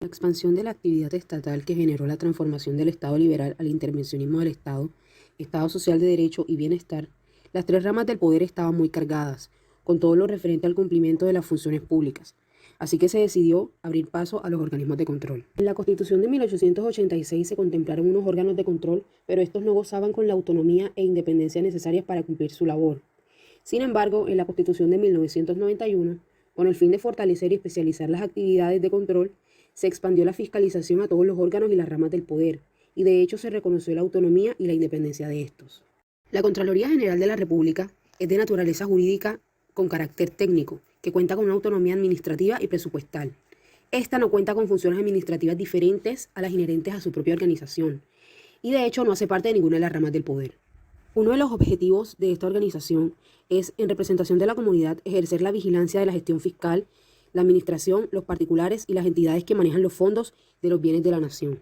La expansión de la actividad estatal que generó la transformación del Estado liberal al intervencionismo del Estado, Estado social de derecho y bienestar, las tres ramas del poder estaban muy cargadas, con todo lo referente al cumplimiento de las funciones públicas. Así que se decidió abrir paso a los organismos de control. En la Constitución de 1886 se contemplaron unos órganos de control, pero estos no gozaban con la autonomía e independencia necesarias para cumplir su labor. Sin embargo, en la Constitución de 1991, con el fin de fortalecer y especializar las actividades de control, se expandió la fiscalización a todos los órganos y las ramas del poder, y de hecho se reconoció la autonomía y la independencia de estos. La Contraloría General de la República es de naturaleza jurídica con carácter técnico, que cuenta con una autonomía administrativa y presupuestal. Esta no cuenta con funciones administrativas diferentes a las inherentes a su propia organización, y de hecho no hace parte de ninguna de las ramas del poder. Uno de los objetivos de esta organización es, en representación de la comunidad, ejercer la vigilancia de la gestión fiscal, la administración, los particulares y las entidades que manejan los fondos de los bienes de la nación.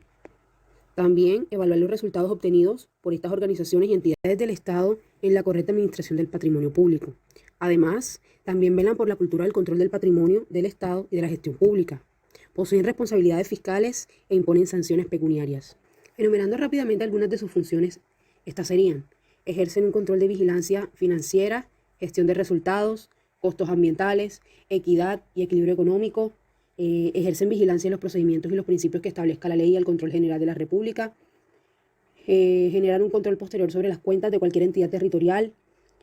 También evaluar los resultados obtenidos por estas organizaciones y entidades del Estado en la correcta administración del patrimonio público. Además, también velan por la cultura del control del patrimonio del Estado y de la gestión pública. Poseen responsabilidades fiscales e imponen sanciones pecuniarias. Enumerando rápidamente algunas de sus funciones, estas serían: ejercen un control de vigilancia financiera, gestión de resultados, costos ambientales, equidad y equilibrio económico, ejercen vigilancia en los procedimientos y los principios que establezca la ley y el control general de la República, generan un control posterior sobre las cuentas de cualquier entidad territorial,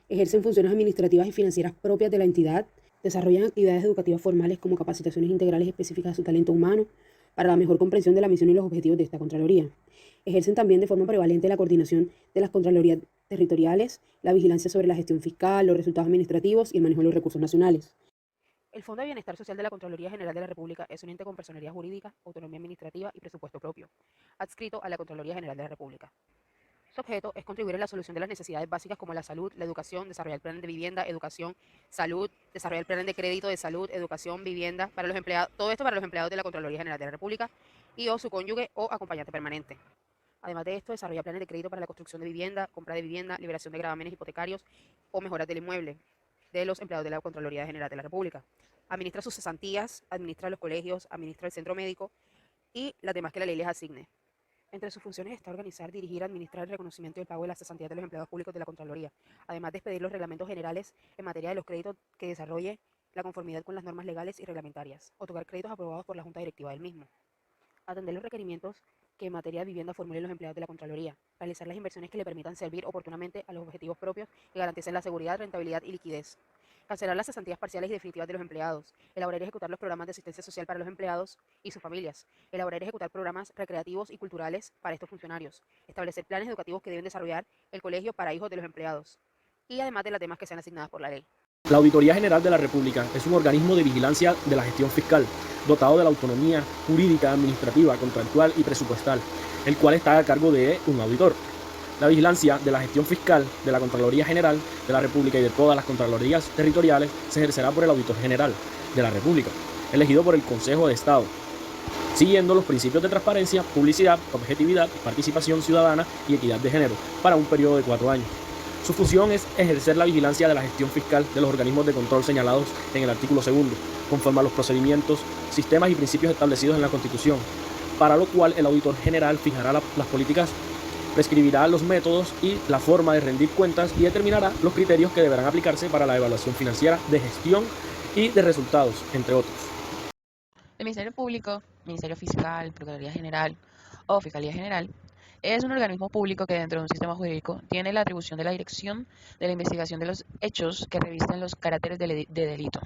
ejercen funciones administrativas y financieras propias de la entidad, desarrollan actividades educativas formales como capacitaciones integrales específicas a su talento humano para la mejor comprensión de la misión y los objetivos de esta Contraloría. Ejercen también de forma prevalente la coordinación de las Contralorías territoriales, la vigilancia sobre la gestión fiscal, los resultados administrativos y el manejo de los recursos nacionales. El Fondo de Bienestar Social de la Contraloría General de la República es un ente con personería jurídica, autonomía administrativa y presupuesto propio, adscrito a la Contraloría General de la República. Su objeto es contribuir a la solución de las necesidades básicas como la salud, la educación, desarrollar planes de vivienda, educación, salud, desarrollar planes de crédito de salud, educación, vivienda, para los empleados, todo esto para los empleados de la Contraloría General de la República y o su cónyuge o acompañante permanente. Además de esto, desarrolla planes de crédito para la construcción de vivienda, compra de vivienda, liberación de gravámenes hipotecarios o mejoras del inmueble de los empleados de la Contraloría General de la República. Administra sus cesantías, administra los colegios, administra el centro médico y las demás que la ley les asigne. Entre sus funciones está organizar, dirigir, administrar el reconocimiento y el pago de las cesantías de los empleados públicos de la Contraloría, además de expedir los reglamentos generales en materia de los créditos que desarrolle la conformidad con las normas legales y reglamentarias, otorgar créditos aprobados por la Junta Directiva del mismo, atender los requerimientos que en materia de vivienda formulen los empleados de la Contraloría, realizar las inversiones que le permitan servir oportunamente a los objetivos propios que garanticen la seguridad, rentabilidad y liquidez, cancelar las cesantías parciales y definitivas de los empleados, elaborar y ejecutar los programas de asistencia social para los empleados y sus familias, elaborar y ejecutar programas recreativos y culturales para estos funcionarios, establecer planes educativos que deben desarrollar el colegio para hijos de los empleados, y además de las demás que sean asignadas por la ley. La Auditoría General de la República es un organismo de vigilancia de la gestión fiscal, dotado de la autonomía jurídica, administrativa, contractual y presupuestal, el cual está a cargo de un auditor. La vigilancia de la gestión fiscal de la Contraloría General de la República y de todas las Contralorías territoriales se ejercerá por el Auditor General de la República, elegido por el Consejo de Estado, siguiendo los principios de transparencia, publicidad, objetividad, participación ciudadana y equidad de género, para un periodo de 4 años. Su función es ejercer la vigilancia de la gestión fiscal de los organismos de control señalados en el artículo 2, conforme a los procedimientos, sistemas y principios establecidos en la Constitución, para lo cual el Auditor General fijará las políticas, prescribirá los métodos y la forma de rendir cuentas y determinará los criterios que deberán aplicarse para la evaluación financiera, de gestión y de resultados, entre otros. El Ministerio Público, Ministerio Fiscal, Procuraduría General o Fiscalía General es un organismo público que dentro de un sistema jurídico tiene la atribución de la dirección de la investigación de los hechos que revisten los caracteres de delito,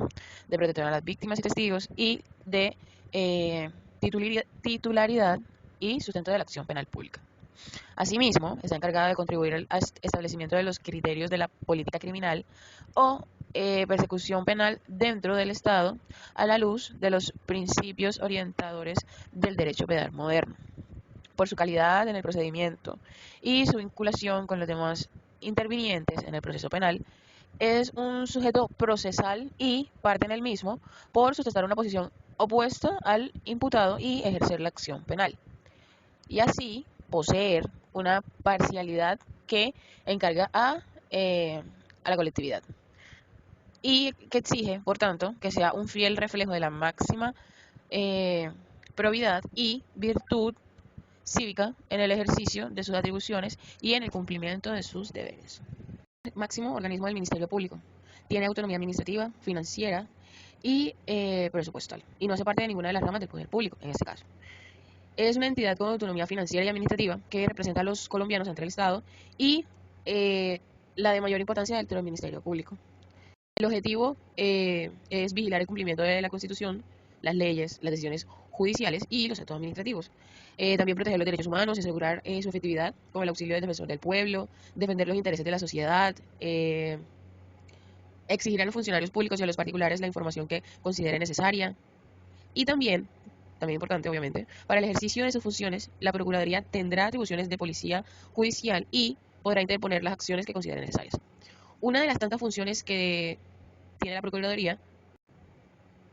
de protección a las víctimas y testigos y de titularidad y sustento de la acción penal pública. Asimismo, está encargado de contribuir al establecimiento de los criterios de la política criminal o persecución penal dentro del Estado a la luz de los principios orientadores del derecho penal moderno. Por su calidad en el procedimiento y su vinculación con los demás intervinientes en el proceso penal, es un sujeto procesal y parte en el mismo por sustentar una posición opuesta al imputado y ejercer la acción penal, y así poseer una parcialidad que encarga a la colectividad y que exige, por tanto, que sea un fiel reflejo de la máxima probidad y virtud cívica en el ejercicio de sus atribuciones y en el cumplimiento de sus deberes. Máximo organismo del Ministerio Público. Tiene autonomía administrativa, financiera y presupuestal, y no hace parte de ninguna de las ramas del poder público, en este caso. Es una entidad con autonomía financiera y administrativa que representa a los colombianos ante el Estado y la de mayor importancia dentro del Ministerio Público. El objetivo es vigilar el cumplimiento de la Constitución, las leyes, las decisiones judiciales y los actos administrativos. También proteger los derechos humanos y asegurar su efectividad con el auxilio del defensor del pueblo, defender los intereses de la sociedad, exigir a los funcionarios públicos y a los particulares la información que considere necesaria. Y también importante obviamente, para el ejercicio de sus funciones, la Procuraduría tendrá atribuciones de policía judicial y podrá interponer las acciones que considere necesarias. Una de las tantas funciones que tiene la Procuraduría,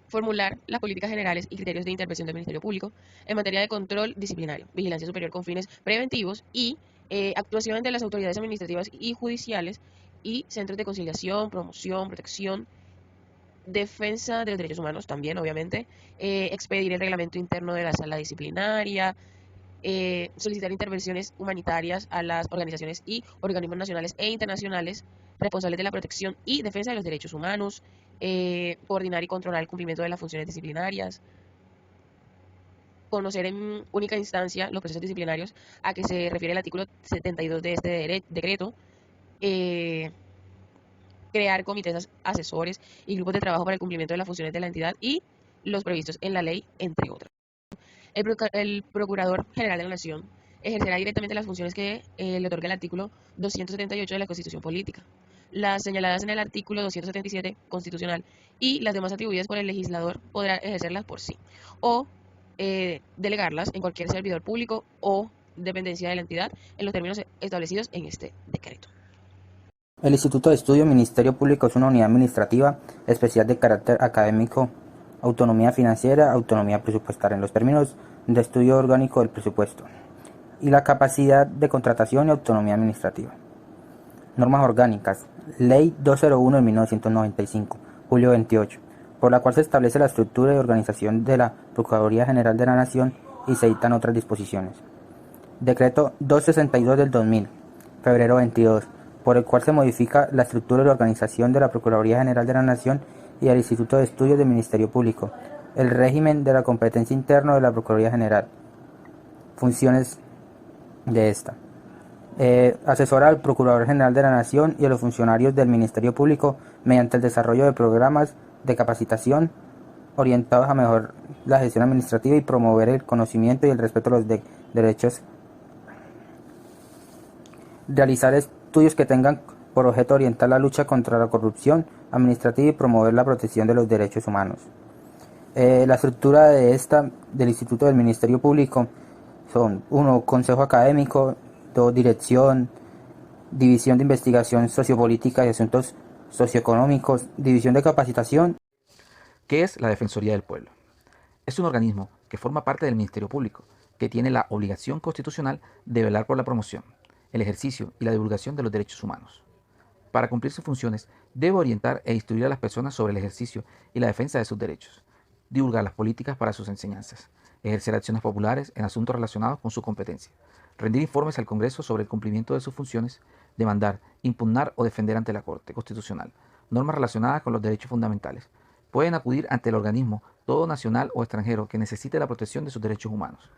formular las políticas generales y criterios de intervención del Ministerio Público en materia de control disciplinario, vigilancia superior con fines preventivos y actuación ante las autoridades administrativas y judiciales y centros de conciliación, promoción, protección, defensa de los derechos humanos también, obviamente, expedir el reglamento interno de la sala disciplinaria, solicitar intervenciones humanitarias a las organizaciones y organismos nacionales e internacionales responsables de la protección y defensa de los derechos humanos, coordinar y controlar el cumplimiento de las funciones disciplinarias, conocer en única instancia los procesos disciplinarios a que se refiere el artículo 72 de este decreto, crear comités asesores y grupos de trabajo para el cumplimiento de las funciones de la entidad y los previstos en la ley, entre otras. El Procurador General de la Nación ejercerá directamente las funciones que le otorga el artículo 278 de la Constitución Política, las señaladas en el artículo 277 constitucional y las demás atribuidas por el legislador podrá ejercerlas por sí o delegarlas en cualquier servidor público o dependencia de la entidad en los términos establecidos en este decreto. El Instituto de Estudio Ministerio Público es una unidad administrativa especial de carácter académico, autonomía financiera, autonomía presupuestaria en los términos de estudio orgánico del presupuesto y la capacidad de contratación y autonomía administrativa. Normas orgánicas. Ley 201 de 1995, julio 28, por la cual se establece la estructura y organización de la Procuraduría General de la Nación y se dictan otras disposiciones. Decreto 262 del 2000, febrero 22, por el cual se modifica la estructura y la organización de la Procuraduría General de la Nación y el Instituto de Estudios del Ministerio Público, el régimen de la competencia interna de la Procuraduría General, funciones de esta. Asesora al Procurador General de la Nación y a los funcionarios del Ministerio Público mediante el desarrollo de programas de capacitación orientados a mejorar la gestión administrativa y promover el conocimiento y el respeto a los derechos. Realizar estudios que tengan por objeto orientar la lucha contra la corrupción administrativa y promover la protección de los derechos humanos. La estructura del Instituto del Ministerio Público son 1. Consejo académico, 2. Dirección, División de Investigación Sociopolítica y Asuntos Socioeconómicos, División de Capacitación. ¿Qué es la Defensoría del Pueblo? Es un organismo que forma parte del Ministerio Público, que tiene la obligación constitucional de velar por la promoción, el ejercicio y la divulgación de los derechos humanos. Para cumplir sus funciones, debe orientar e instruir a las personas sobre el ejercicio y la defensa de sus derechos, divulgar las políticas para sus enseñanzas, ejercer acciones populares en asuntos relacionados con su competencia, rendir informes al Congreso sobre el cumplimiento de sus funciones, demandar, impugnar o defender ante la Corte Constitucional normas relacionadas con los derechos fundamentales. Pueden acudir ante el organismo, todo nacional o extranjero, que necesite la protección de sus derechos humanos.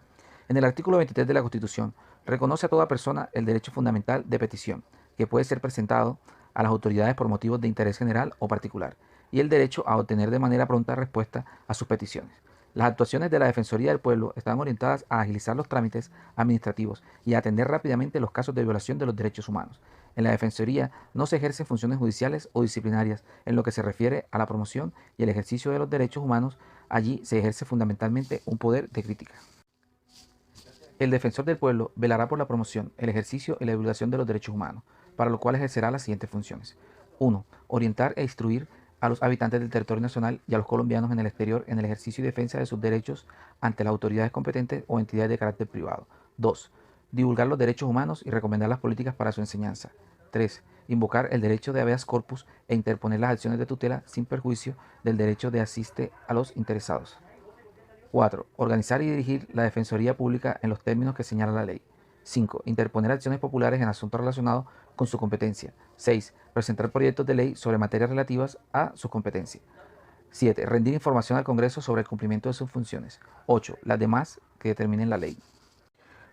En el artículo 23 de la Constitución, reconoce a toda persona el derecho fundamental de petición, que puede ser presentado a las autoridades por motivos de interés general o particular, y el derecho a obtener de manera pronta respuesta a sus peticiones. Las actuaciones de la Defensoría del Pueblo están orientadas a agilizar los trámites administrativos y a atender rápidamente los casos de violación de los derechos humanos. En la Defensoría no se ejercen funciones judiciales o disciplinarias en lo que se refiere a la promoción y el ejercicio de los derechos humanos. Allí se ejerce fundamentalmente un poder de crítica. El Defensor del Pueblo velará por la promoción, el ejercicio y la divulgación de los derechos humanos, para lo cual ejercerá las siguientes funciones. 1. Orientar e instruir a los habitantes del territorio nacional y a los colombianos en el exterior en el ejercicio y defensa de sus derechos ante las autoridades competentes o entidades de carácter privado. 2. Divulgar los derechos humanos y recomendar las políticas para su enseñanza. 3. Invocar el derecho de habeas corpus e interponer las acciones de tutela sin perjuicio del derecho de asiste a los interesados. 4. Organizar y dirigir la Defensoría Pública en los términos que señala la ley. 5. Interponer acciones populares en asuntos relacionados con su competencia. 6. Presentar proyectos de ley sobre materias relativas a su competencia. 7. Rendir información al Congreso sobre el cumplimiento de sus funciones. 8. Las demás que determinen la ley.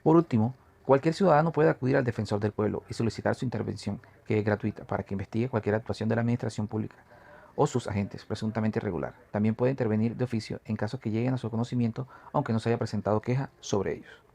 Por último, cualquier ciudadano puede acudir al defensor del pueblo y solicitar su intervención, que es gratuita, para que investigue cualquier actuación de la administración pública o sus agentes presuntamente irregular. También puede intervenir de oficio en casos que lleguen a su conocimiento, aunque no se haya presentado queja sobre ellos.